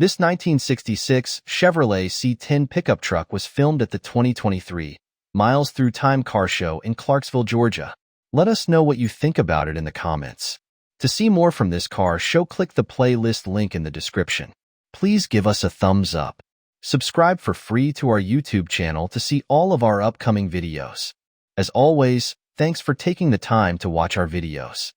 This 1966 Chevrolet C10 pickup truck was filmed at the 2023 Miles Through Time car show in Clarksville, Georgia. Let us know what you think about it in the comments. To see more from this car show, click the playlist link in the description. Please give us a thumbs up. Subscribe for free to our YouTube channel to see all of our upcoming videos. As always, thanks for taking the time to watch our videos.